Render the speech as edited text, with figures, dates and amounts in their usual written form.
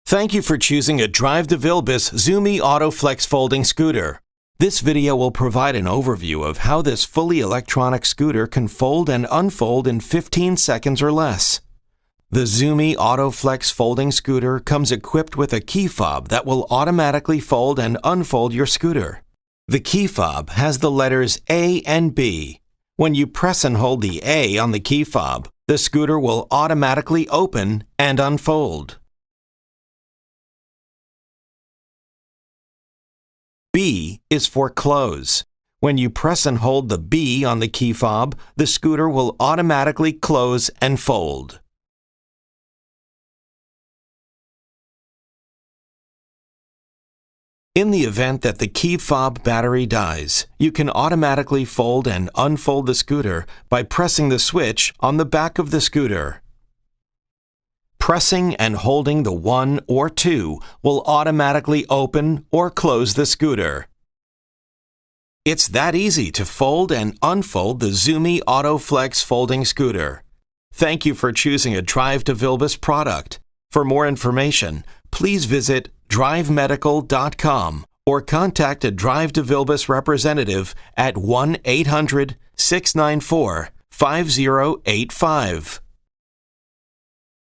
Thank you for choosing a Drive to Vilbus ZooMe AutoFlex folding scooter. This video will provide an overview of how this fully electronic scooter can fold and unfold in 15 seconds or less. The ZooMe AutoFlex folding scooter comes equipped with a key fob that will automatically fold and unfold your scooter. The key fob has the letters A and B. When you press and hold the A on the key fob, the scooter will automatically open and unfold. B is for close. When you press and hold the B on the key fob, the scooter will automatically close and fold. In the event that the key fob battery dies, you can automatically fold and unfold the scooter by pressing the switch on the back of the scooter. Pressing and holding the 1 or 2 will automatically open or close the scooter. It's that easy to fold and unfold the ZooMe AutoFlex folding scooter. Thank you for choosing a Drive to Vilbus product. For more information, please visit drivemedical.com or contact a Drive to Vilbus representative at 1-800-694-5085.